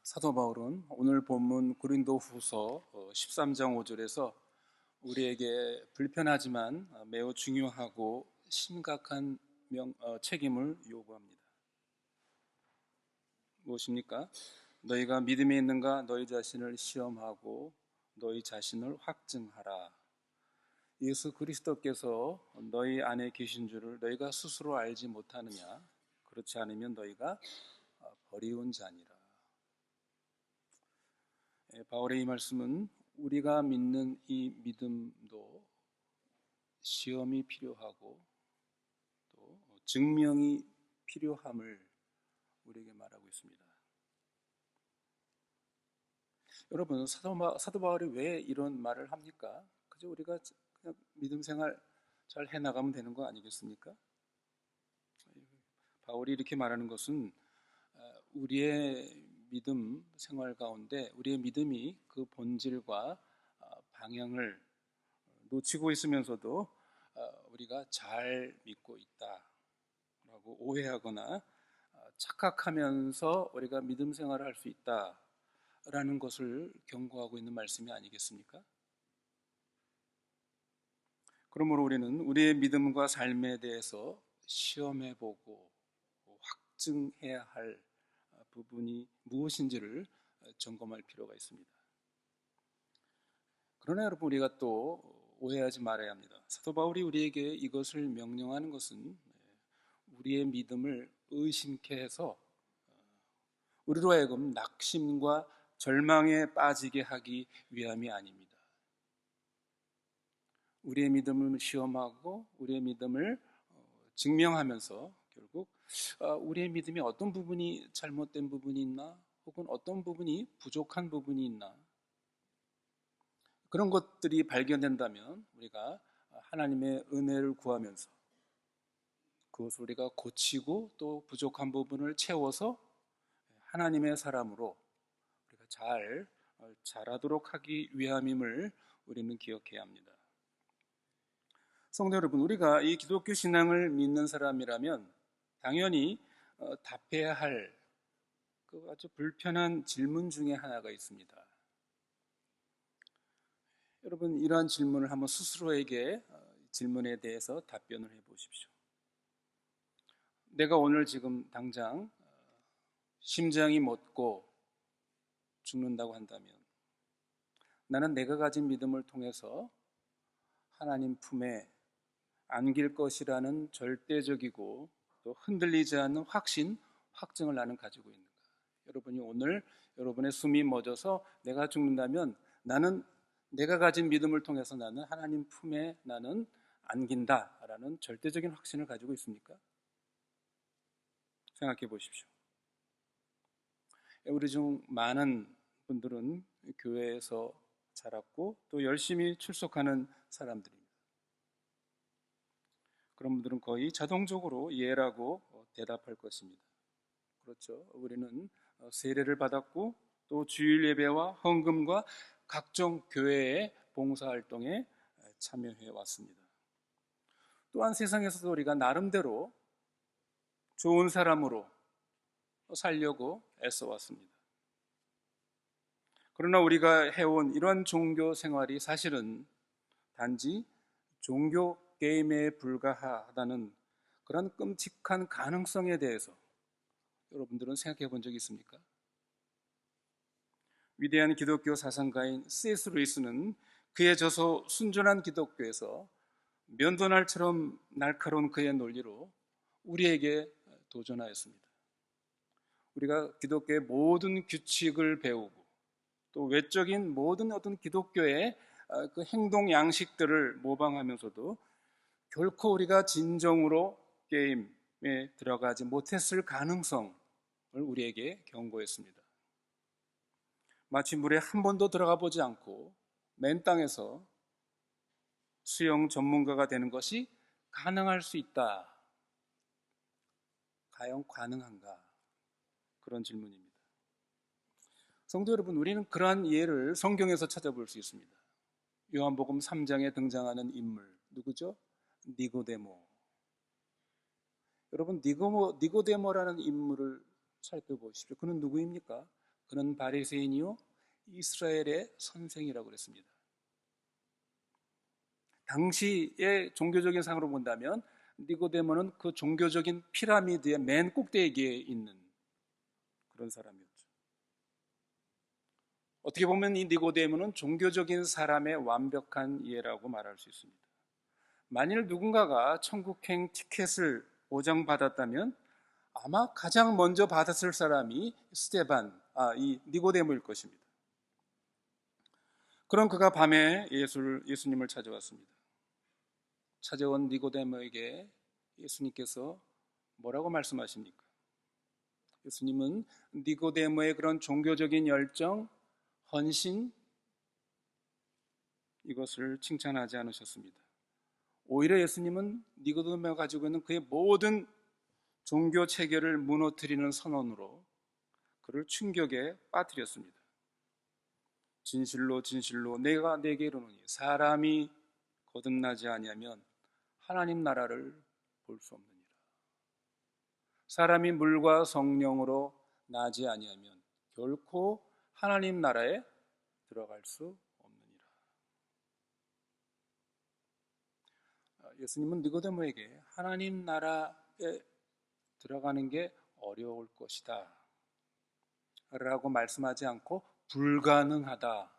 사도 바울은 오늘 본문 고린도후서 13장 5절에서 우리에게 불편하지만 매우 중요하고 심각한 책임을 요구합니다. 무엇입니까? 너희가 믿음이 있는가 너희 자신을 시험하고 너희 자신을 확증하라. 예수 그리스도께서 너희 안에 계신 줄을 너희가 스스로 알지 못하느냐? 그렇지 않으면 너희가 버리운 자니라. 바울의 이 말씀은 우리가 믿는 이 믿음도 시험이 필요하고 또 증명이 필요함을 우리에게 말하고 있습니다. 여러분, 사도 바울이 왜 이런 말을 합니까? 그저 우리가 그냥 믿음 생활 잘 해나가면 되는 거 아니겠습니까? 바울이 이렇게 말하는 것은 우리의 믿음 생활 가운데 우리의 믿음이 그 본질과 방향을 놓치고 있으면서도 우리가 잘 믿고 있다라고 오해하거나 착각하면서 우리가 믿음 생활을 할 수 있다라는 것을 경고하고 있는 말씀이 아니겠습니까? 그러므로 우리는 우리의 믿음과 삶에 대해서 시험해보고 확증해야 할 부분이 무엇인지를 점검할 필요가 있습니다. 그러나 여러분, 우리가 또 오해하지 말아야 합니다. 사도 바울이 우리에게 이것을 명령하는 것은 우리의 믿음을 의심케 해서 우리로 하여금 낙심과 절망에 빠지게 하기 위함이 아닙니다. 우리의 믿음을 시험하고 우리의 믿음을 증명하면서 결국 우리의 믿음이 어떤 부분이 잘못된 부분이 있나, 혹은 어떤 부분이 부족한 부분이 있나, 그런 것들이 발견된다면 우리가 하나님의 은혜를 구하면서 그것을 우리가 고치고 또 부족한 부분을 채워서 하나님의 사람으로 우리가 자라도록 하기 위함임을 우리는 기억해야 합니다. 성도 여러분, 우리가 이 기독교 신앙을 믿는 사람이라면 당연히 답해야 할 그 아주 불편한 질문 중에 하나가 있습니다. 여러분, 이러한 질문을 한번 스스로에게 질문에 대해서 답변을 해보십시오. 내가 오늘 지금 당장 심장이 멎고 죽는다고 한다면 나는 내가 가진 믿음을 통해서 하나님 품에 안길 것이라는 절대적이고 또 흔들리지 않는 확증을 나는 가지고 있는가? 여러분이 오늘 여러분의 숨이 멎어서 내가 죽는다면 나는 내가 가진 믿음을 통해서 나는 하나님 품에 나는 안긴다라는 절대적인 확신을 가지고 있습니까? 생각해 보십시오. 우리 중 많은 분들은 교회에서 자랐고 또 열심히 출석하는 사람들입니다. 그런 분들은 거의 자동적으로 예라고 대답할 것입니다. 그렇죠. 우리는 세례를 받았고 또 주일 예배와 헌금과 각종 교회의 봉사활동에 참여해 왔습니다. 또한 세상에서도 우리가 나름대로 좋은 사람으로 살려고 애써 왔습니다. 그러나 우리가 해온 이런 종교 생활이 사실은 단지 종교 게임에 불과하다는 그런 끔찍한 가능성에 대해서 여러분들은 생각해 본 적이 있습니까? 위대한 기독교 사상가인 C.S. 루이스는 그의 저서 순전한 기독교에서 면도날처럼 날카로운 그의 논리로 우리에게 도전하였습니다. 우리가 기독교의 모든 규칙을 배우고 또 외적인 모든 어떤 기독교의 그 행동 양식들을 모방하면서도 결코 우리가 진정으로 게임에 들어가지 못했을 가능성을 우리에게 경고했습니다. 마치 물에 한 번도 들어가 보지 않고 맨 땅에서 수영 전문가가 되는 것이 가능할 수 있다. 과연 가능한가? 그런 질문입니다. 성도 여러분, 우리는 그러한 예를 성경에서 찾아볼 수 있습니다. 요한복음 3장에 등장하는 인물 누구죠? 니고데모. 여러분, 니고데모라는 인물을 살펴보십시오. 그는 누구입니까? 그는 바리새인이요 이스라엘의 선생이라고 그랬습니다. 당시의 종교적인 상으로 본다면 니고데모는 그 종교적인 피라미드의 맨 꼭대기에 있는 그런 사람이었죠. 어떻게 보면 이 니고데모는 종교적인 사람의 완벽한 이해라고 말할 수 있습니다. 만일 누군가가 천국행 티켓을 보장받았다면 아마 가장 먼저 받았을 사람이 이 니고데모일 것입니다. 그럼 그가 밤에 예수님을 찾아왔습니다. 찾아온 니고데모에게 예수님께서 뭐라고 말씀하십니까? 예수님은 니고데모의 그런 종교적인 열정, 헌신, 이것을 칭찬하지 않으셨습니다. 오히려 예수님은 니고데모가 가지고 있는 그의 모든 종교 체계를 무너뜨리는 선언으로 그를 충격에 빠뜨렸습니다. 진실로 진실로 내가 네게 이르노니 사람이 거듭나지 아니하면 하나님 나라를 볼 수 없느니라. 사람이 물과 성령으로 나지 아니하면 결코 하나님 나라에 들어갈 수 없느니라. 예수님은 니고데모에게 하나님 나라에 들어가는 게 어려울 것이다 라고 말씀하지 않고 불가능하다.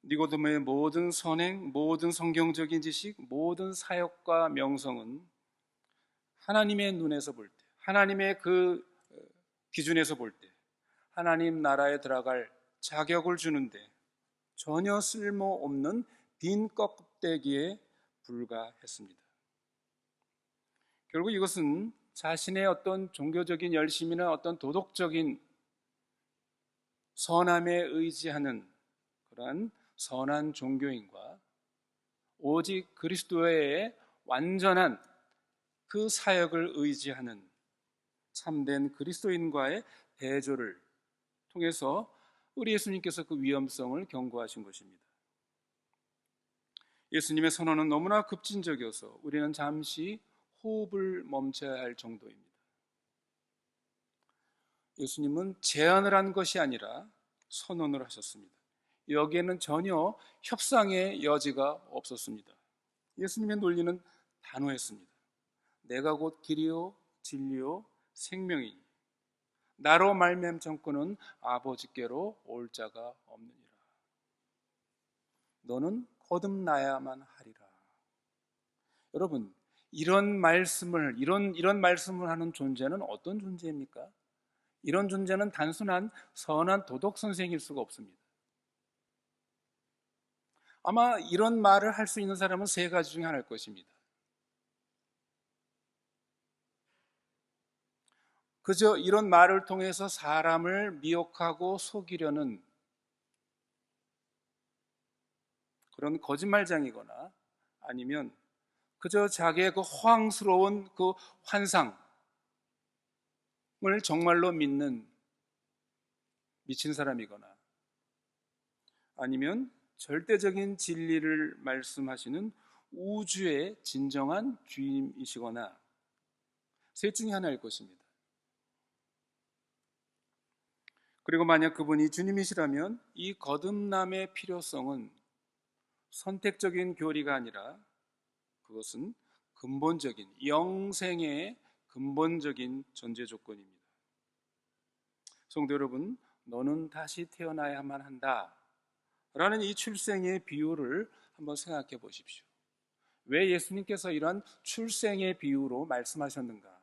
니고데모의 모든 선행, 모든 성경적인 지식, 모든 사역과 명성은 하나님의 눈에서 볼 때, 하나님의 그 기준에서 볼 때 하나님 나라에 들어갈 자격을 주는데 전혀 쓸모없는 빈 껍데기에 불과했습니다. 결국 이것은 자신의 어떤 종교적인 열심이나 어떤 도덕적인 선함에 의지하는 그러한 선한 종교인과 오직 그리스도의 완전한 그 사역을 의지하는 참된 그리스도인과의 대조를 통해서 우리 예수님께서 그 위험성을 경고하신 것입니다. 예수님의 선언은 너무나 급진적이어서 우리는 잠시 호흡을 멈춰야 할 정도입니다. 예수님은 제안을 한 것이 아니라 선언을 하셨습니다. 여기에는 전혀 협상의 여지가 없었습니다. 예수님의 논리는 단호했습니다. 내가 곧 길이요 진리요 생명이니 나로 말미암 정권은 아버지께로 올 자가 없느니라. 너는 거듭나야만 하리라. 여러분, 이런 말씀을 하는 존재는 어떤 존재입니까? 이런 존재는 단순한 선한 도덕 선생일 수가 없습니다. 아마 이런 말을 할 수 있는 사람은 세 가지 중에 하나일 것입니다. 그저 이런 말을 통해서 사람을 미혹하고 속이려는 그런 거짓말장이거나 아니면 그저 자기의 그 허황스러운 그 환상을 정말로 믿는 미친 사람이거나 아니면 절대적인 진리를 말씀하시는 우주의 진정한 주인이시거나 셋 중에 하나일 것입니다. 그리고 만약 그분이 주님이시라면 이 거듭남의 필요성은 선택적인 교리가 아니라 그것은 근본적인 영생의 근본적인 전제 조건입니다. 성도 여러분, 너는 다시 태어나야만 한다 라는 이 출생의 비유를 한번 생각해 보십시오. 왜 예수님께서 이러한 출생의 비유로 말씀하셨는가?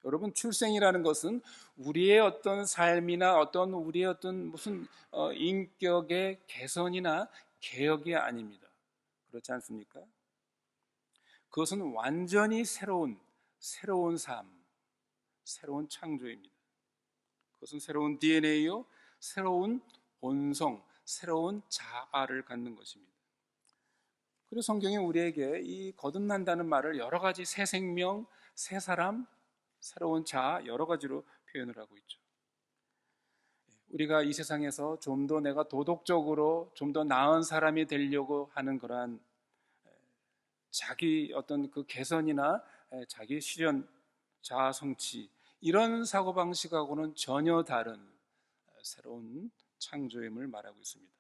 여러분, 출생이라는 것은 우리의 어떤 삶이나 우리의 어떤 무슨 인격의 개선이나 개혁이 아닙니다. 그렇지 않습니까? 그것은 완전히 새로운 삶, 새로운 창조입니다. 그것은 새로운 DNA요, 새로운 본성, 새로운 자아를 갖는 것입니다. 그래서 성경이 우리에게 이 거듭난다는 말을 여러 가지 새 생명, 새 사람, 새로운 자아 여러 가지로 표현을 하고 있죠. 우리가 이 세상에서 좀 더 내가 도덕적으로 좀 더 나은 사람이 되려고 하는 그러한 자기 어떤 그 개선이나 자기 실현, 자아 성취, 이런 사고방식하고는 전혀 다른 새로운 창조임을 말하고 있습니다.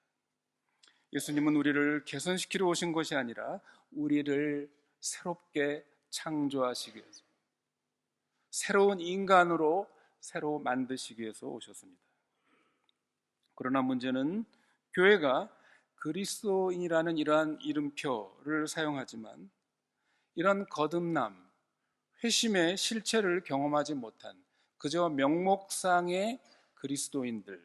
예수님은 우리를 개선시키러 오신 것이 아니라 우리를 새롭게 창조하시기 위해서, 새로운 인간으로 새로 만드시기 위해서 오셨습니다. 그러나 문제는 교회가 그리스도인이라는 이러한 이름표를 사용하지만 이런 거듭남, 회심의 실체를 경험하지 못한 그저 명목상의 그리스도인들이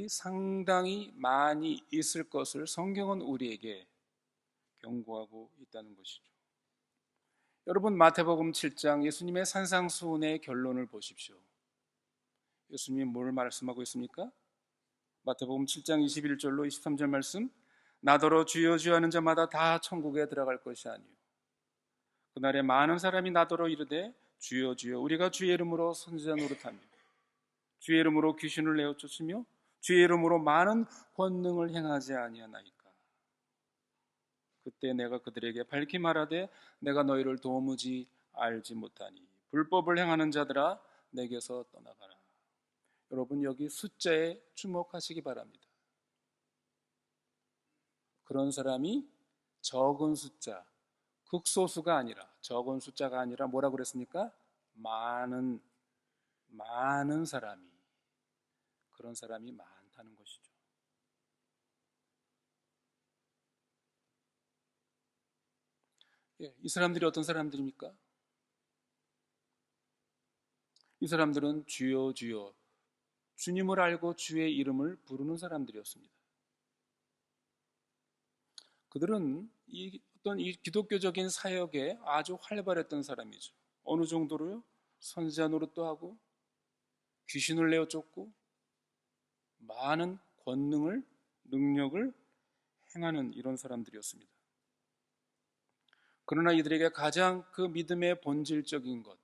상당히 많이 있을 것을 성경은 우리에게 경고하고 있다는 것이죠. 여러분, 마태복음 7장 예수님의 산상수훈의 결론을 보십시오. 예수님이 뭘 말씀하고 있습니까? 마태복음 7장 21절로 23절 말씀, 나더러 주여 주여 하는 자마다 다 천국에 들어갈 것이 아니요 그날에 많은 사람이 나더러 이르되 주여 주여 우리가 주의 이름으로 선지자 노릇하며 주의 이름으로 귀신을 내어 쫓으며 주의 이름으로 많은 권능을 행하지 아니하나이까. 그때 내가 그들에게 밝히 말하되 내가 너희를 도무지 알지 못하니 불법을 행하는 자들아 내게서 떠나가라. 여러분, 여기 숫자에 주목하시기 바랍니다. 그런 사람이 적은 숫자, 극소수가 아니라, 적은 숫자가 아니라 뭐라고 그랬습니까? 많은 사람이, 그런 사람이 많다는 것이죠. 이 사람들이 어떤 사람들입니까? 이 사람들은 주여 주여, 주님을 알고 주의 이름을 부르는 사람들이었습니다. 그들은 어떤 이 기독교적인 사역에 아주 활발했던 사람이죠. 어느 정도로요? 선지자 노릇도 하고 귀신을 내어 쫓고 많은 권능을, 능력을 행하는 이런 사람들이었습니다. 그러나 이들에게 가장 그 믿음의 본질적인 것,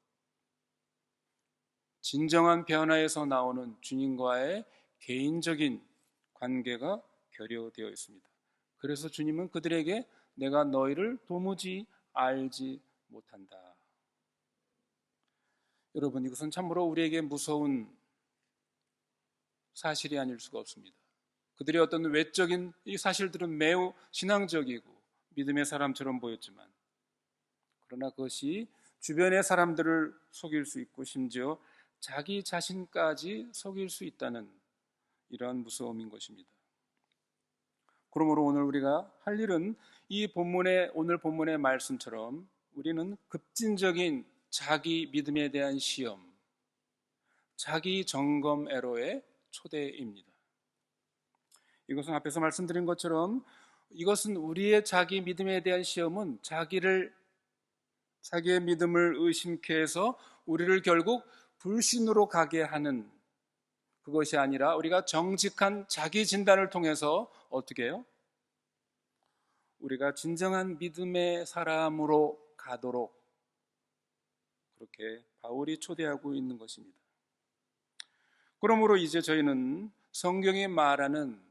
진정한 변화에서 나오는 주님과의 개인적인 관계가 결여되어 있습니다. 그래서 주님은 그들에게 내가 너희를 도무지 알지 못한다. 여러분, 이것은 참으로 우리에게 무서운 사실이 아닐 수가 없습니다. 그들의 어떤 외적인 이 사실들은 매우 신앙적이고 믿음의 사람처럼 보였지만, 그러나 그것이 주변의 사람들을 속일 수 있고 심지어 자기 자신까지 속일 수 있다는 이러한 무서움인 것입니다. 그러므로 오늘 우리가 할 일은 이 오늘 본문의 말씀처럼 우리는 급진적인 자기 믿음에 대한 시험, 자기 점검 애로의 초대입니다. 이것은 앞에서 말씀드린 것처럼 이것은 우리의 자기 믿음에 대한 시험은 자기의 믿음을 의심케 해서 우리를 결국 불신으로 가게 하는 그것이 아니라 우리가 정직한 자기 진단을 통해서 어떻게 해요? 우리가 진정한 믿음의 사람으로 가도록 그렇게 바울이 초대하고 있는 것입니다. 그러므로 이제 저희는 성경이 말하는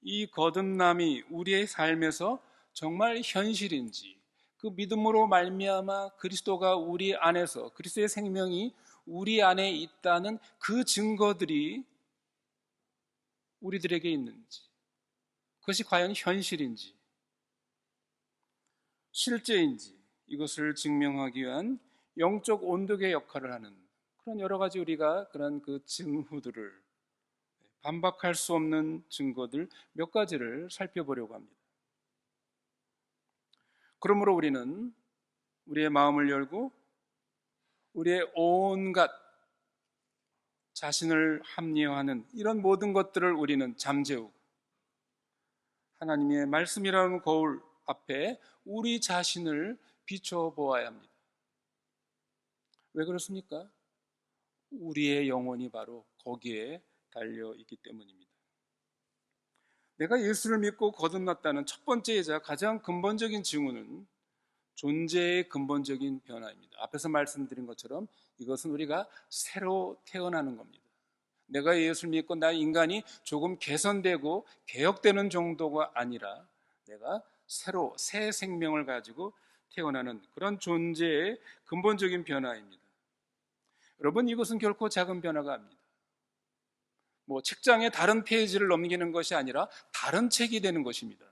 이 거듭남이 우리의 삶에서 정말 현실인지, 그 믿음으로 말미암아 그리스도가 우리 안에서, 그리스도의 생명이 우리 안에 있다는 그 증거들이 우리들에게 있는지, 그것이 과연 현실인지, 실제인지, 이것을 증명하기 위한 영적 온도계 역할을 하는 그런 여러 가지 우리가 그런 그 징후들을, 반박할 수 없는 증거들 몇 가지를 살펴보려고 합니다. 그러므로 우리는 우리의 마음을 열고 우리의 온갖 자신을 합리화하는 이런 모든 것들을 우리는 잠재우고 하나님의 말씀이라는 거울 앞에 우리 자신을 비춰보아야 합니다. 왜 그렇습니까? 우리의 영혼이 바로 거기에 달려있기 때문입니다. 내가 예수를 믿고 거듭났다는 첫 번째이자 가장 근본적인 징후는 존재의 근본적인 변화입니다. 앞에서 말씀드린 것처럼 이것은 우리가 새로 태어나는 겁니다. 내가 예수를 믿고 나 인간이 조금 개선되고 개혁되는 정도가 아니라 내가 새로 새 생명을 가지고 태어나는 그런 존재의 근본적인 변화입니다. 여러분, 이것은 결코 작은 변화가 아닙니다. 책장에 다른 페이지를 넘기는 것이 아니라 다른 책이 되는 것입니다.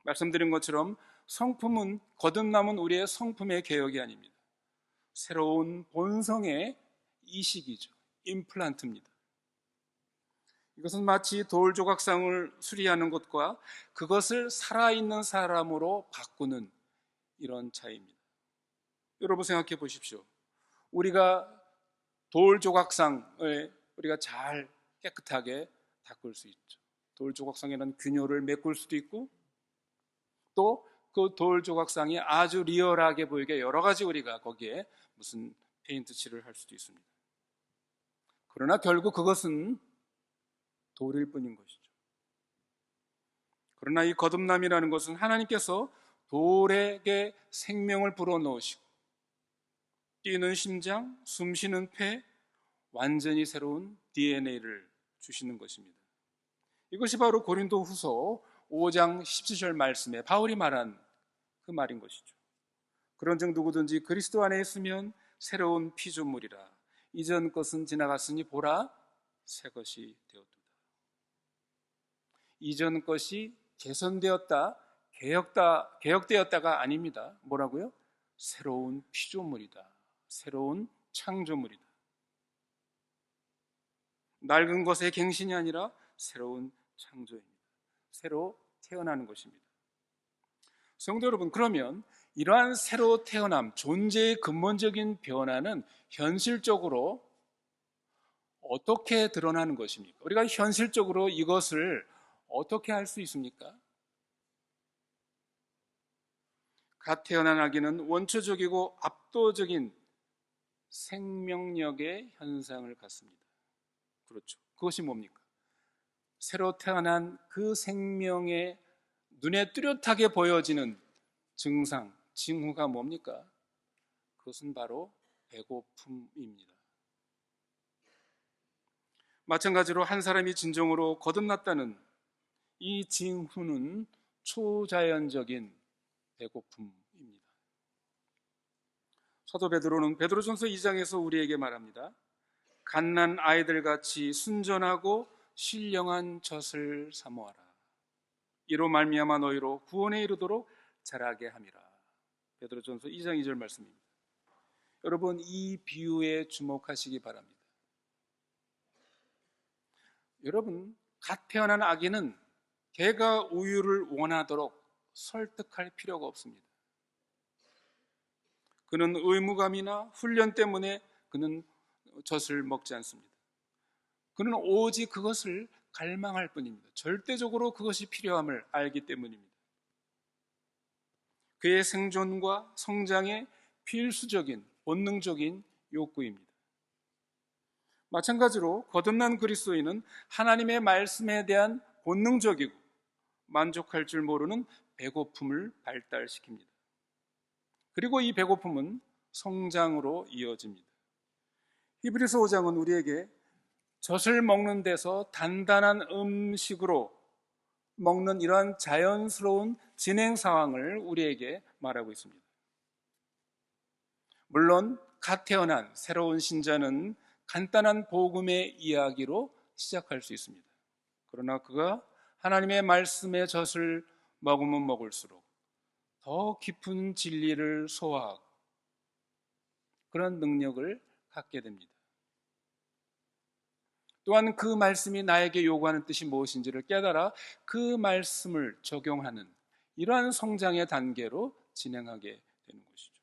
말씀드린 것처럼 성품은, 거듭남은 우리의 성품의 개혁이 아닙니다. 새로운 본성의 이식이죠. 임플란트입니다. 이것은 마치 돌 조각상을 수리하는 것과 그것을 살아있는 사람으로 바꾸는 이런 차이입니다. 여러분 생각해 보십시오. 우리가 돌 조각상을 우리가 잘 깨끗하게 닦을 수 있죠. 돌 조각상에는 균열을 메꿀 수도 있고, 또 그 돌 조각상이 아주 리얼하게 보이게 여러 가지 우리가 거기에 무슨 페인트 칠을 할 수도 있습니다. 그러나 결국 그것은 돌일 뿐인 것이죠. 그러나 이 거듭남이라는 것은 하나님께서 돌에게 생명을 불어넣으시고 뛰는 심장, 숨쉬는 폐, 완전히 새로운 DNA를 주시는 것입니다. 이것이 바로 고린도후서 5장 17절 말씀에 바울이 말한 그 말인 것이죠. 그런즉 누구든지 그리스도 안에 있으면 새로운 피조물이라. 이전 것은 지나갔으니 보라 새 것이 되었도다. 이전 것이 개선되었다, 개혁되었다가 아닙니다. 뭐라고요? 새로운 피조물이다. 새로운 창조물이다. 낡은 것의 갱신이 아니라 새로운 창조입니다. 새로 태어나는 것입니다. 성도 여러분, 그러면 이러한 새로 태어남, 존재의 근본적인 변화는 현실적으로 어떻게 드러나는 것입니까? 우리가 현실적으로 이것을 어떻게 할 수 있습니까? 갓 태어난 아기는 원초적이고 압도적인 생명력의 현상을 갖습니다. 그렇죠. 그것이 뭡니까? 새로 태어난 그 생명의 눈에 뚜렷하게 보여지는 증상, 징후가 뭡니까? 그것은 바로 배고픔입니다. 마찬가지로 한 사람이 진정으로 거듭났다는 이 징후는 초자연적인 배고픔입니다. 사도 베드로는 베드로전서 2장에서 우리에게 말합니다. 갓난 아이들같이 순전하고 신령한 젖을 사모하라. 이로 말미암아 너희로 구원에 이르도록 자라게 함이라. 베드로전서 2장 2절 말씀입니다. 여러분, 이 비유에 주목하시기 바랍니다. 여러분, 갓 태어난 아기는 개가 우유를 원하도록 설득할 필요가 없습니다. 그는 의무감이나 훈련 때문에 그는 젖을 먹지 않습니다. 그는 오직 그것을 갈망할 뿐입니다. 절대적으로 그것이 필요함을 알기 때문입니다. 그의 생존과 성장의 필수적인 본능적인 욕구입니다. 마찬가지로 거듭난 그리스도인은 하나님의 말씀에 대한 본능적이고 만족할 줄 모르는 배고픔을 발달시킵니다. 그리고 이 배고픔은 성장으로 이어집니다. 히브리서 5장은 우리에게 젖을 먹는 데서 단단한 음식으로 먹는 이러한 자연스러운 진행 상황을 우리에게 말하고 있습니다. 물론 갓 태어난 새로운 신자는 간단한 복음의 이야기로 시작할 수 있습니다. 그러나 그가 하나님의 말씀의 젖을 먹으면 먹을수록 더 깊은 진리를 소화하고 그런 능력을 갖게 됩니다. 또한 그 말씀이 나에게 요구하는 뜻이 무엇인지를 깨달아 그 말씀을 적용하는 이러한 성장의 단계로 진행하게 되는 것이죠.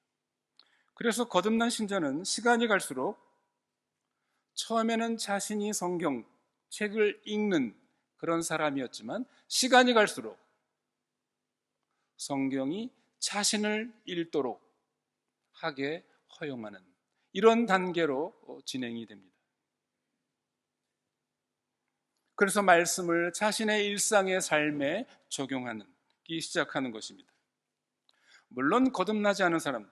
그래서 거듭난 신자는 시간이 갈수록 처음에는 자신이 성경 책을 읽는 그런 사람이었지만 시간이 갈수록 성경이 자신을 읽도록 하게 허용하는 이런 단계로 진행이 됩니다. 그래서 말씀을 자신의 일상의 삶에 적용하기 시작하는 것입니다. 물론 거듭나지 않은 사람도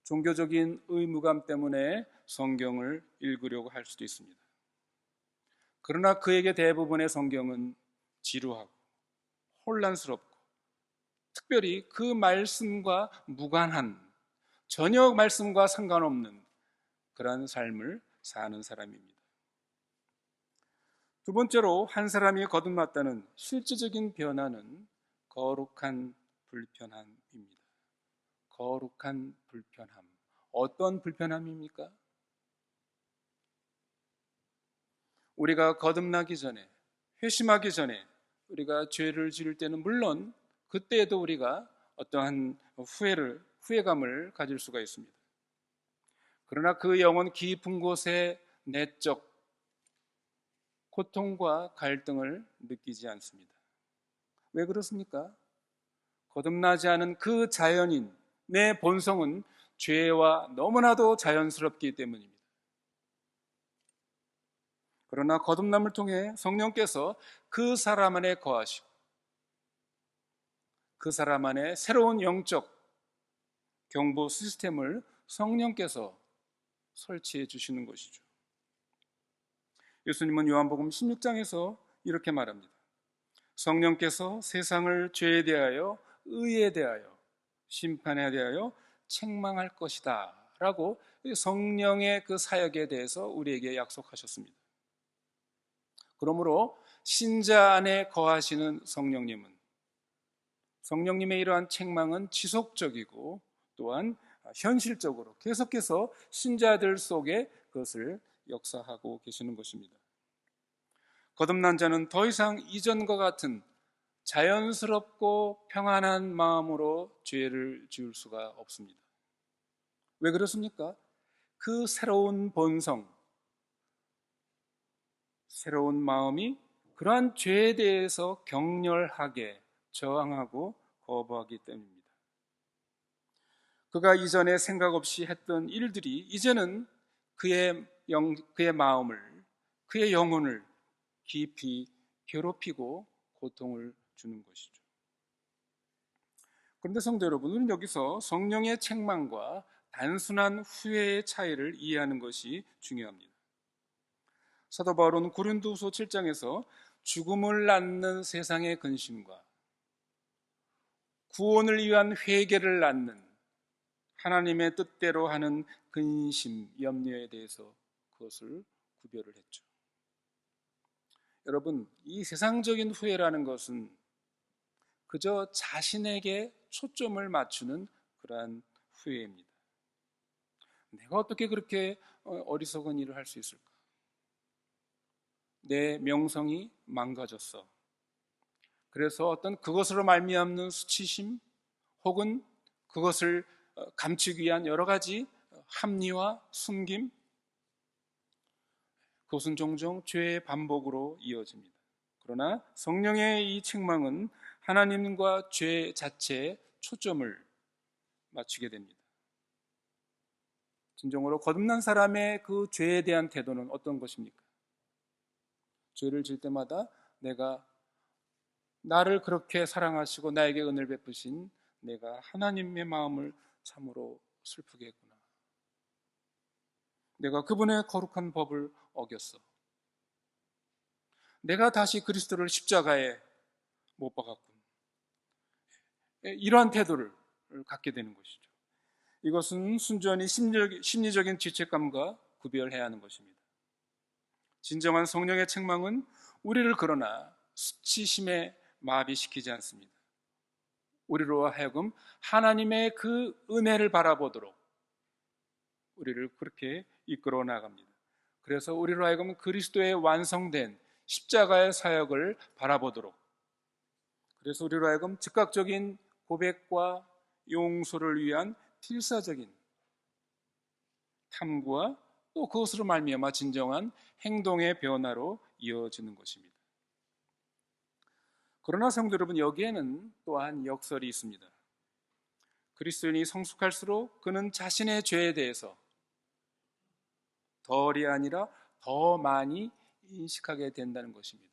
종교적인 의무감 때문에 성경을 읽으려고 할 수도 있습니다. 그러나 그에게 대부분의 성경은 지루하고 혼란스럽고 특별히 그 말씀과 무관한 전혀 말씀과 상관없는 그러한 삶을 사는 사람입니다. 두 번째로 한 사람이 거듭났다는 실질적인 변화는 거룩한 불편함입니다. 거룩한 불편함. 어떤 불편함입니까? 우리가 거듭나기 전에, 회심하기 전에 우리가 죄를 지을 때는 물론 그때에도 우리가 어떠한 후회감을 가질 수가 있습니다. 그러나 그 영혼 깊은 곳에 내적 고통과 갈등을 느끼지 않습니다. 왜 그렇습니까? 거듭나지 않은 그 자연인, 내 본성은 죄와 너무나도 자연스럽기 때문입니다. 그러나 거듭남을 통해 성령께서 그 사람 안에 거하시고 그 사람 안에 새로운 영적 경보 시스템을 성령께서 설치해 주시는 것이죠. 예수님은 요한복음 16장에서 이렇게 말합니다. 성령께서 세상을 죄에 대하여, 의에 대하여, 심판에 대하여 책망할 것이다 라고 성령의 그 사역에 대해서 우리에게 약속하셨습니다. 그러므로 신자 안에 거하시는 성령님의 이러한 책망은 지속적이고 또한 현실적으로 계속해서 신자들 속에 그것을 역사하고 계시는 것입니다. 거듭난 자는 더 이상 이전과 같은 자연스럽고 평안한 마음으로 죄를 지을 수가 없습니다. 왜 그렇습니까? 그 새로운 본성, 새로운 마음이 그러한 죄에 대해서 격렬하게 저항하고 거부하기 때문입니다. 그가 이전에 생각 없이 했던 일들이 이제는 그의 마음을, 그의 영혼을 깊이 괴롭히고 고통을 주는 것이죠. 그런데 성도 여러분, 우리는 여기서 성령의 책망과 단순한 후회의 차이를 이해하는 것이 중요합니다. 사도 바울은 고린도후서 7장에서 죽음을 낳는 세상의 근심과 구원을 위한 회개를 낳는 하나님의 뜻대로 하는 근심, 염려에 대해서 그것을 구별을 했죠. 여러분, 이 세상적인 후회라는 것은 그저 자신에게 초점을 맞추는 그러한 후회입니다. 내가 어떻게 그렇게 어리석은 일을 할 수 있을까? 내 명성이 망가졌어. 그래서 어떤 그것으로 말미암는 수치심 혹은 그것을 감추기 위한 여러 가지 합리화, 숨김, 그것은 종종 죄의 반복으로 이어집니다. 그러나 성령의 이 책망은 하나님과 죄 자체에 초점을 맞추게 됩니다. 진정으로 거듭난 사람의 그 죄에 대한 태도는 어떤 것입니까? 죄를 질 때마다 내가 나를 그렇게 사랑하시고 나에게 은혜를 베푸신 내가 하나님의 마음을 참으로 슬프게 했구나. 내가 그분의 거룩한 법을 어겼어. 내가 다시 그리스도를 십자가에 못 박았군. 이러한 태도를 갖게 되는 것이죠. 이것은 순전히 심리적인 죄책감과 구별해야 하는 것입니다. 진정한 성령의 책망은 우리를 그러나 수치심에 마비시키지 않습니다. 우리로 하여금 하나님의 그 은혜를 바라보도록 우리를 그렇게 이끌어 나갑니다. 그래서 우리로 하여금 그리스도의 완성된 십자가의 사역을 바라보도록, 그래서 우리로 하여금 즉각적인 고백과 용서를 위한 필사적인 탐구와 또 그것으로 말미암아 진정한 행동의 변화로 이어지는 것입니다. 그러나 성도 여러분, 여기에는 또한 역설이 있습니다. 그리스도인이 성숙할수록 그는 자신의 죄에 대해서 덜이 아니라 더 많이 인식하게 된다는 것입니다.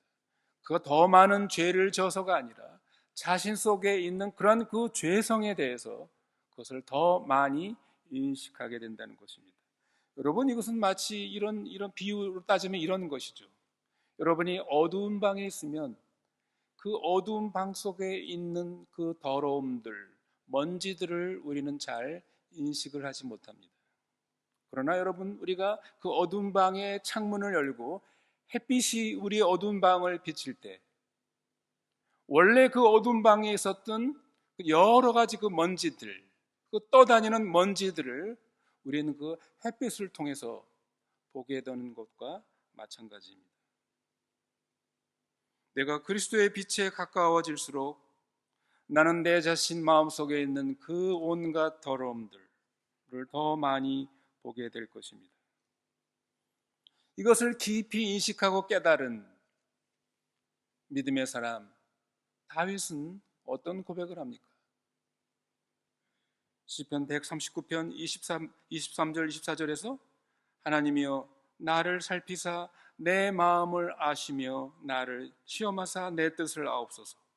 그가 더 많은 죄를 져서가 아니라 자신 속에 있는 그런 그 죄성에 대해서 그것을 더 많이 인식하게 된다는 것입니다. 여러분, 이것은 마치 이런 비유로 따지면 이런 것이죠. 여러분이 어두운 방에 있으면 그 어두운 방 속에 있는 그 더러움들, 먼지들을 우리는 잘 인식을 하지 못합니다. 그러나 여러분, 우리가 그 어두운 방의 창문을 열고 햇빛이 우리의 어두운 방을 비칠 때, 원래 그 어두운 방에 있었던 여러 가지 그 먼지들, 그 떠다니는 먼지들을 우리는 그 햇빛을 통해서 보게 되는 것과 마찬가지입니다. 내가 그리스도의 빛에 가까워질수록 나는 내 자신 마음속에 있는 그 온갖 더러움들을 더 많이 보게 될 것입니다. 이것을 깊이 인식하고 깨달은 믿음의 사람 다윗은 어떤 고백을 합니까? 시편 139편 23절 24절에서 하나님이여 나를 살피사 내 마음을 아시며 나를 시험하사 내 뜻을 아옵소서.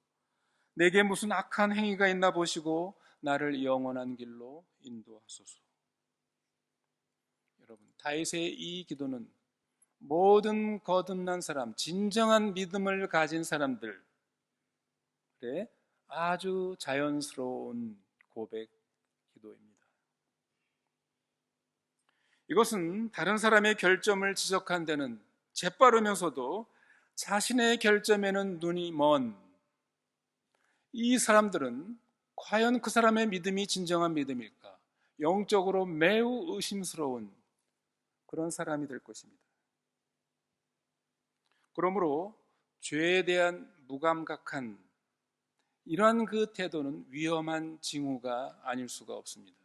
내게 무슨 악한 행위가 있나 보시고 나를 영원한 길로 인도하소서. 여러분, 다윗의 이 기도는 모든 거듭난 사람, 진정한 믿음을 가진 사람들의 아주 자연스러운 고백 기도입니다. 이것은 다른 사람의 결점을 지적한 데는 재빠르면서도 자신의 결점에는 눈이 먼 이 사람들은 과연 그 사람의 믿음이 진정한 믿음일까? 영적으로 매우 의심스러운 그런 사람이 될 것입니다. 그러므로 죄에 대한 무감각한 이러한 그 태도는 위험한 징후가 아닐 수가 없습니다.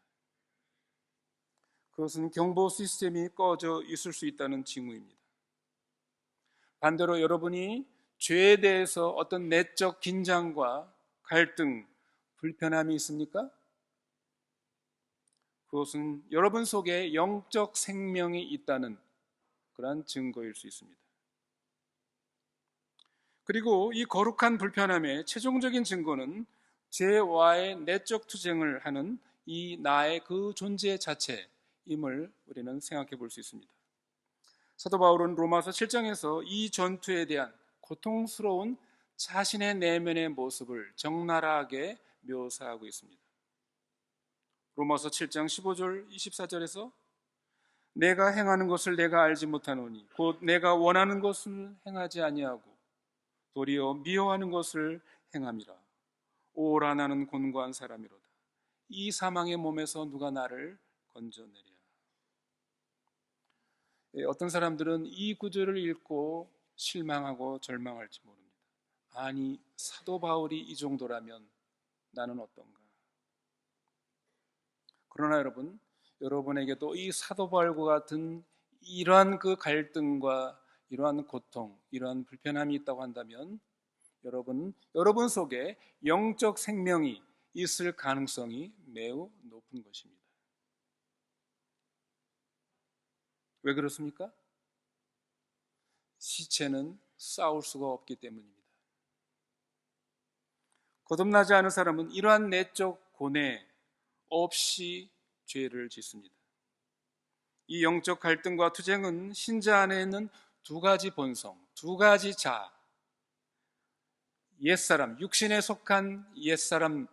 그것은 경보 시스템이 꺼져 있을 수 있다는 징후입니다. 반대로 여러분이 죄에 대해서 어떤 내적 긴장과 갈등, 불편함이 있습니까? 그것은 여러분 속에 영적 생명이 있다는 그러한 증거일 수 있습니다. 그리고 이 거룩한 불편함의 최종적인 증거는 죄와의 내적 투쟁을 하는 이 나의 그 존재 자체임을 우리는 생각해 볼 수 있습니다. 사도 바울은 로마서 7장에서 이 전투에 대한 고통스러운 자신의 내면의 모습을 적나라하게 묘사하고 있습니다. 로마서 7장 15절 24절에서 내가 행하는 것을 내가 알지 못하노니 곧 내가 원하는 것을 행하지 아니하고 도리어 미워하는 것을 행함이라. 오라 나는 곤고한 사람이로다. 이 사망의 몸에서 누가 나를 건져내랴. 어떤 사람들은 이 구절을 읽고 실망하고 절망할지 모릅니다. 아니, 사도 바울이 이 정도라면 나는 어떤가? 그러나 여러분, 여러분에게도 이 사도 바울과 같은 이러한 그 갈등과 이러한 고통, 이러한 불편함이 있다고 한다면 여러분 속에 영적 생명이 있을 가능성이 매우 높은 것입니다. 왜 그렇습니까? 시체는 싸울 수가 없기 때문입니다. 거듭나지 않은 사람은 이러한 내적 고뇌 없이 죄를 짓습니다. 이 영적 갈등과 투쟁은 신자 안에 있는 두 가지 본성, 두 가지 자, 옛사람, 육신에 속한 옛사람,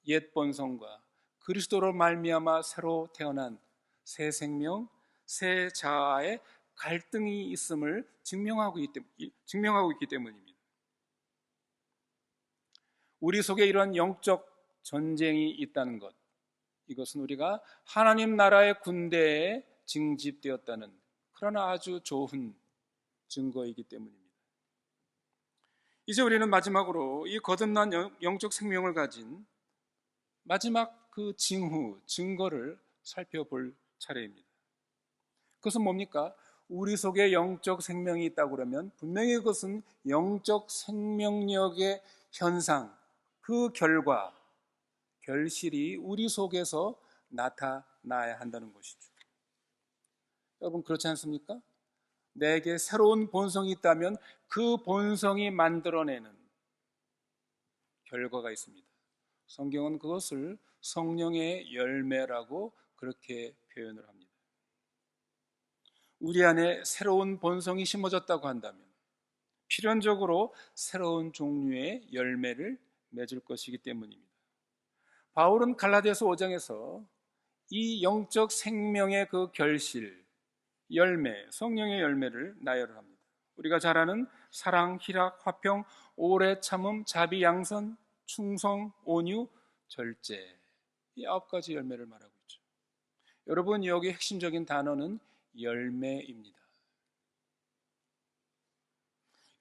옛 본성과 그리스도로 말미암아 새로 태어난 새 생명, 새 자아의 갈등이 있음을 증명하고 있기 때문입니다. 우리 속에 이런 영적 전쟁이 있다는 것, 이것은 우리가 하나님 나라의 군대에 징집되었다는 그러나 아주 좋은 증거이기 때문입니다. 이제 우리는 마지막으로 이 거듭난 영적 생명을 가진 마지막 그 증거를 살펴볼 차례입니다. 그것은 뭡니까? 우리 속에 영적 생명이 있다고 그러면 분명히 그것은 영적 생명력의 현상, 그 결과, 결실이 우리 속에서 나타나야 한다는 것이죠. 여러분, 그렇지 않습니까? 내게 새로운 본성이 있다면 그 본성이 만들어내는 결과가 있습니다. 성경은 그것을 성령의 열매라고 그렇게 표현을 합니다. 우리 안에 새로운 본성이 심어졌다고 한다면 필연적으로 새로운 종류의 열매를 맺을 것이기 때문입니다. 바울은 갈라디아서 5장에서 이 영적 생명의 그 결실, 열매, 성령의 열매를 나열합니다. 우리가 잘 아는 사랑, 희락, 화평, 오래 참음, 자비, 양선, 충성, 온유, 절제, 이 9가지 열매를 말하고 있죠. 여러분, 여기 핵심적인 단어는 열매입니다.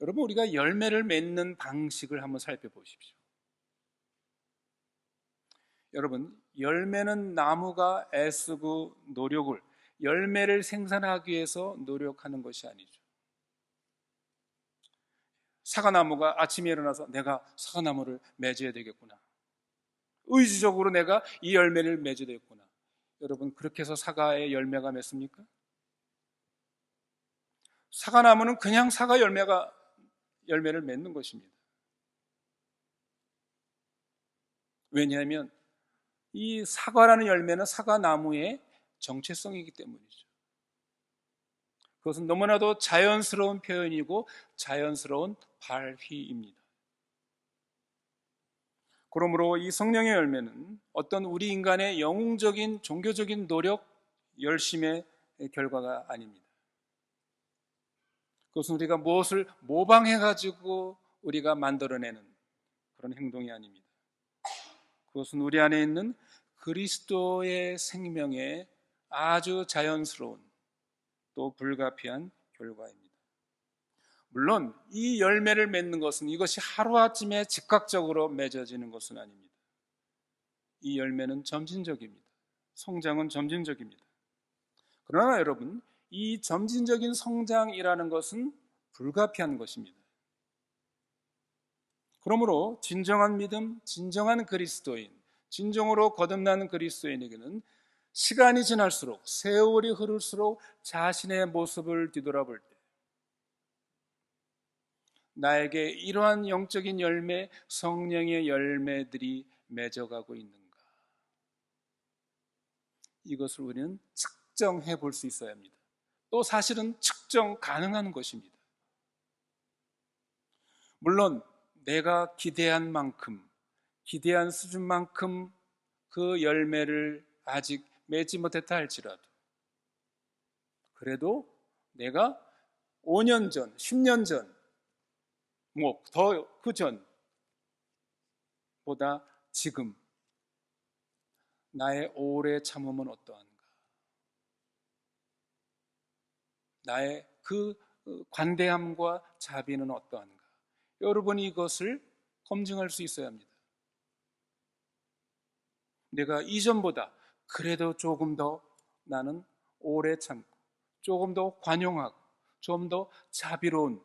여러분, 우리가 열매를 맺는 방식을 한번 살펴보십시오. 여러분, 열매는 나무가 애쓰고 노력을, 열매를 생산하기 위해서 노력하는 것이 아니죠. 사과나무가 아침에 일어나서 내가 사과나무를 맺어야 되겠구나, 의지적으로 내가 이 열매를 맺어야 되겠구나. 여러분, 그렇게 해서 사과의 열매가 맺습니까? 사과나무는 그냥 사과 열매를 맺는 것입니다. 왜냐하면 이 사과라는 열매는 사과나무의 정체성이기 때문이죠. 그것은 너무나도 자연스러운 표현이고 자연스러운 발휘입니다. 그러므로 이 성령의 열매는 어떤 우리 인간의 영웅적인 종교적인 노력, 열심의 결과가 아닙니다. 그것은 우리가 무엇을 모방해가지고 우리가 만들어내는 그런 행동이 아닙니다. 그것은 우리 안에 있는 그리스도의 생명의 아주 자연스러운 또 불가피한 결과입니다. 물론 이 열매를 맺는 것은 이것이 하루아침에 즉각적으로 맺어지는 것은 아닙니다. 이 열매는 점진적입니다. 성장은 점진적입니다. 그러나 여러분, 이 점진적인 성장이라는 것은 불가피한 것입니다. 그러므로 진정한 믿음, 진정한 그리스도인, 진정으로 거듭나는 그리스도인에게는 시간이 지날수록, 세월이 흐를수록 자신의 모습을 뒤돌아볼 때 나에게 이러한 영적인 열매, 성령의 열매들이 맺어가고 있는가, 이것을 우리는 측정해 볼 수 있어야 합니다. 또 사실은 측정 가능한 것입니다. 물론 내가 기대한 만큼, 기대한 수준만큼 그 열매를 아직 맺지 못했다 할지라도, 그래도 내가 5년 전, 10년 전, 더 그 전보다 지금 나의 오래 참음은 어떠한가? 나의 그 관대함과 자비는 어떠한가? 여러분이 이것을 검증할 수 있어야 합니다. 내가 이전보다 그래도 조금 더 나는 오래 참고, 조금 더 관용하고, 좀 더 자비로운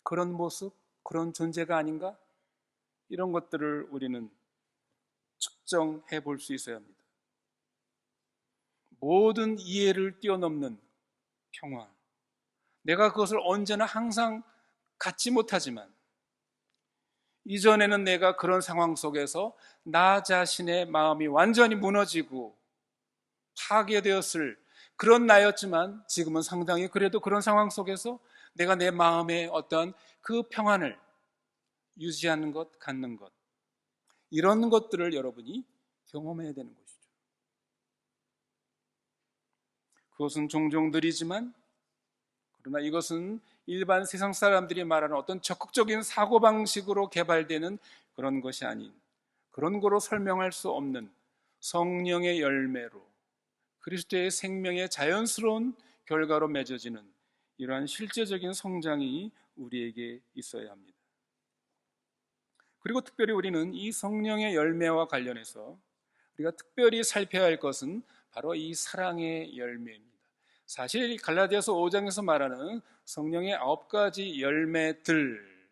그런 모습, 그런 존재가 아닌가? 이런 것들을 우리는 측정해 볼 수 있어야 합니다. 모든 이해를 뛰어넘는 평화, 내가 그것을 언제나 항상 갖지 못하지만 이전에는 내가 그런 상황 속에서 나 자신의 마음이 완전히 무너지고 파괴되었을 그런 나였지만, 지금은 상당히 그래도 그런 상황 속에서 내가 내 마음의 어떤 그 평안을 유지하는 것, 갖는 것, 이런 것들을 여러분이 경험해야 되는 것이죠. 그것은 종종 느리지만, 그러나 이것은 일반 세상 사람들이 말하는 어떤 적극적인 사고방식으로 개발되는 그런 것이 아닌, 그런 거로 설명할 수 없는 성령의 열매로 그리스도의 생명의 자연스러운 결과로 맺어지는 이러한 실제적인 성장이 우리에게 있어야 합니다. 그리고 특별히 우리는 이 성령의 열매와 관련해서 우리가 특별히 살펴야 할 것은 바로 이 사랑의 열매입니다. 사실 갈라디아서 5장에서 말하는 성령의 9가지 열매들,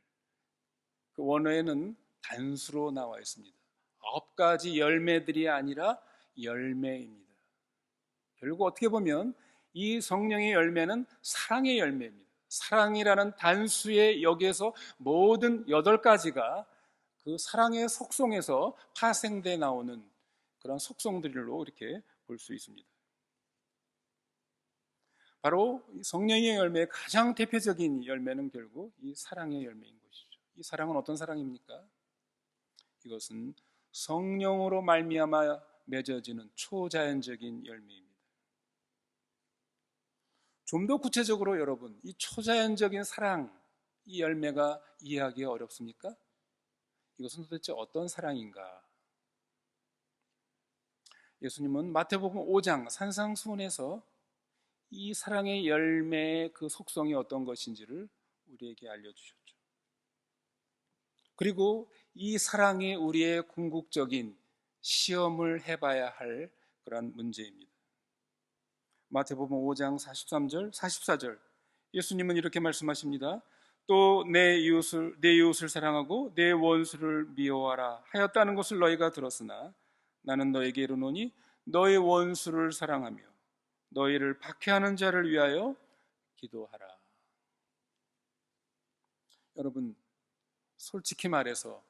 그 원어에는 단수로 나와 있습니다. 9가지 열매들이 아니라 열매입니다. 결국 어떻게 보면 이 성령의 열매는 사랑의 열매입니다. 사랑이라는 단수의 여기에서 모든 8가지가 그 사랑의 속성에서 파생돼 나오는 그런 속성들로 이렇게 볼 수 있습니다. 바로 성령의 열매의 가장 대표적인 열매는 결국 이 사랑의 열매인 것이죠. 이 사랑은 어떤 사랑입니까? 이것은 성령으로 말미암아 맺어지는 초자연적인 열매입니다. 좀 더 구체적으로 여러분, 이 초자연적인 사랑, 이 열매가 이해하기 어렵습니까? 이것은 도대체 어떤 사랑인가? 예수님은 마태복음 5장 산상수훈에서 이 사랑의 열매의 그 속성이 어떤 것인지를 우리에게 알려주셨죠. 그리고 이 사랑이 우리의 궁극적인 시험을 해봐야 할 그런 문제입니다. 마태복음 5장 43절, 44절 예수님은 이렇게 말씀하십니다. 또 내 이웃을 사랑하고 내 원수를 미워하라 하였다는 것을 너희가 들었으나 나는 너에게 이르노니 너희 원수를 사랑하며 너희를 박해하는 자를 위하여 기도하라. 여러분, 솔직히 말해서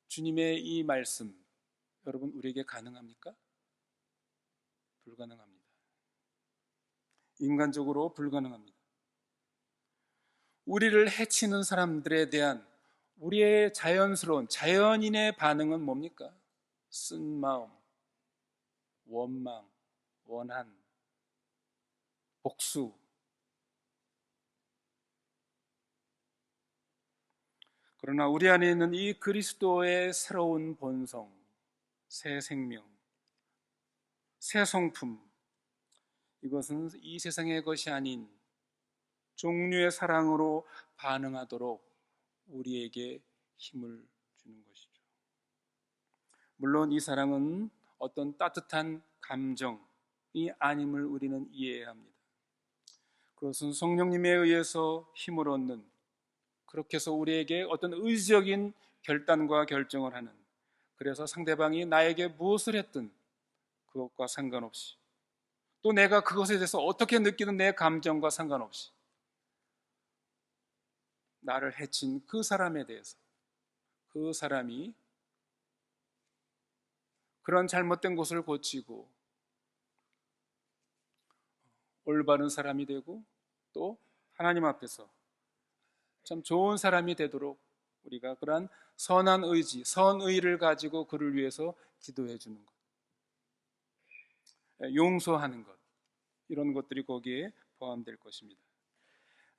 주님의 이 말씀 여러분 우리에게 가능합니까? 불가능합니다. 인간적으로 불가능합니다. 우리를 해치는 사람들에 대한 우리의 자연스러운 자연인의 반응은 뭡니까? 쓴 마음, 원망, 원한, 복수. 그러나 우리 안에 있는 이 그리스도의 새로운 본성, 새 생명, 새 성품, 이것은 이 세상의 것이 아닌 종류의 사랑으로 반응하도록 우리에게 힘을 주는 것이죠. 물론 이 사랑은 어떤 따뜻한 감정이 아님을 우리는 이해해야 합니다. 그것은 성령님에 의해서 힘을 얻는, 그렇게 해서 우리에게 어떤 의지적인 결단과 결정을 하는, 그래서 상대방이 나에게 무엇을 했든 그것과 상관없이, 또 내가 그것에 대해서 어떻게 느끼는 내 감정과 상관없이 나를 해친 그 사람에 대해서 그 사람이 그런 잘못된 것을 고치고 올바른 사람이 되고 또 하나님 앞에서 참 좋은 사람이 되도록 우리가 그러한 선한 의지, 선의를 가지고 그를 위해서 기도해 주는 것, 용서하는 것, 이런 것들이 거기에 포함될 것입니다.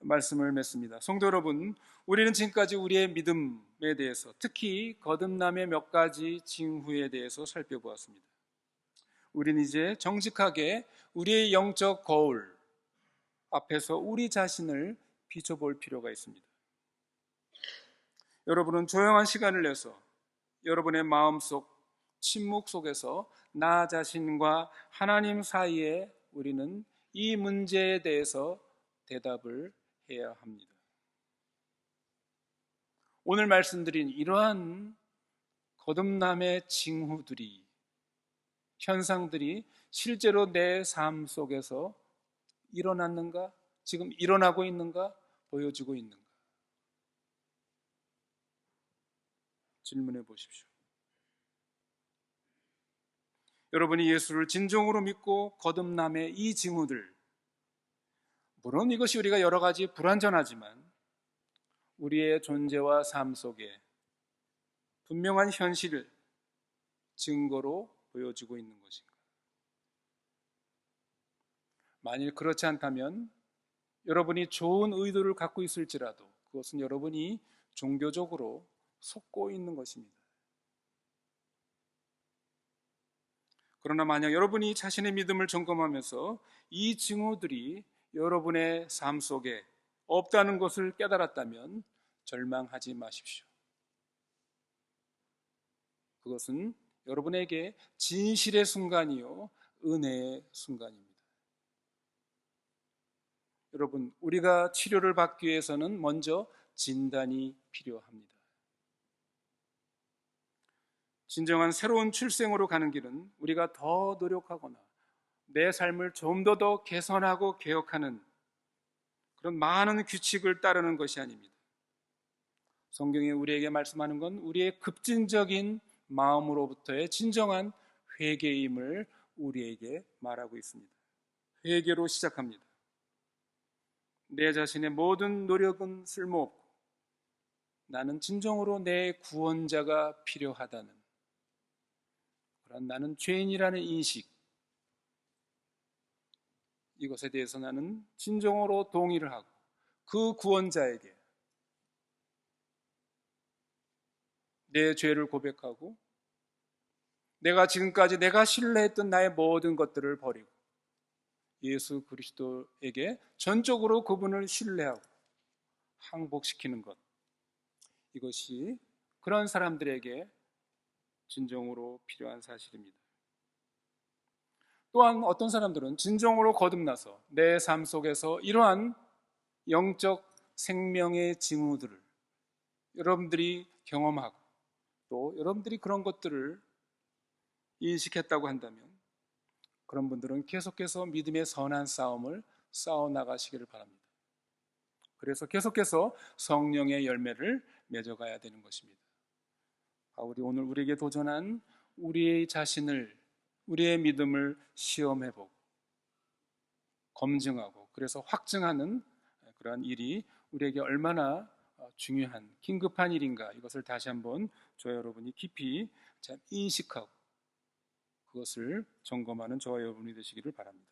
말씀을 맺습니다. 성도 여러분, 우리는 지금까지 우리의 믿음에 대해서, 특히 거듭남의 몇 가지 징후에 대해서 살펴보았습니다. 우리는 이제 정직하게 우리의 영적 거울 앞에서 우리 자신을 비춰볼 필요가 있습니다. 여러분은 조용한 시간을 내서 여러분의 마음속 침묵 속에서 나 자신과 하나님 사이에 우리는 이 문제에 대해서 대답을 해야 합니다. 오늘 말씀드린 이러한 거듭남의 징후들이, 현상들이 실제로 내 삶 속에서 일어났는가? 지금 일어나고 있는가? 보여지고 있는가? 질문해 보십시오. 여러분이 예수를 진정으로 믿고 거듭남의 이 징후들, 물론 이것이 우리가 여러 가지 불완전하지만 우리의 존재와 삶 속에 분명한 현실, 증거로 보여지고 있는 것인가? 만일 그렇지 않다면 여러분이 좋은 의도를 갖고 있을지라도 그것은 여러분이 종교적으로 속고 있는 것입니다. 그러나 만약 여러분이 자신의 믿음을 점검하면서 이 징후들이 여러분의 삶 속에 없다는 것을 깨달았다면 절망하지 마십시오. 그것은 여러분에게 진실의 순간이요, 은혜의 순간입니다. 여러분, 우리가 치료를 받기 위해서는 먼저 진단이 필요합니다. 진정한 새로운 출생으로 가는 길은 우리가 더 노력하거나 내 삶을 좀 더 개선하고 개혁하는 그런 많은 규칙을 따르는 것이 아닙니다. 성경이 우리에게 말씀하는 건 우리의 급진적인 마음으로부터의 진정한 회개임을 우리에게 말하고 있습니다. 회개로 시작합니다. 내 자신의 모든 노력은 쓸모없고 나는 진정으로 내 구원자가 필요하다는 그런 나는 죄인이라는 인식, 이것에 대해서 나는 진정으로 동의를 하고 그 구원자에게 내 죄를 고백하고 내가 지금까지 내가 신뢰했던 나의 모든 것들을 버리고 예수 그리스도에게 전적으로 그분을 신뢰하고 항복시키는 것, 이것이 그런 사람들에게 진정으로 필요한 사실입니다. 또한 어떤 사람들은 진정으로 거듭나서 내 삶 속에서 이러한 영적 생명의 징후들을 여러분들이 경험하고 또 여러분들이 그런 것들을 인식했다고 한다면 그런 분들은 계속해서 믿음의 선한 싸움을 싸워나가시기를 바랍니다. 그래서 계속해서 성령의 열매를 맺어가야 되는 것입니다. 바울이 오늘 우리에게 도전한 우리의 자신을, 우리의 믿음을 시험해보고 검증하고 그래서 확증하는 그러한 일이 우리에게 얼마나 중요한 긴급한 일인가, 이것을 다시 한번 저와 여러분이 깊이 인식하고 그것을 점검하는 저와 여러분이 되시기를 바랍니다.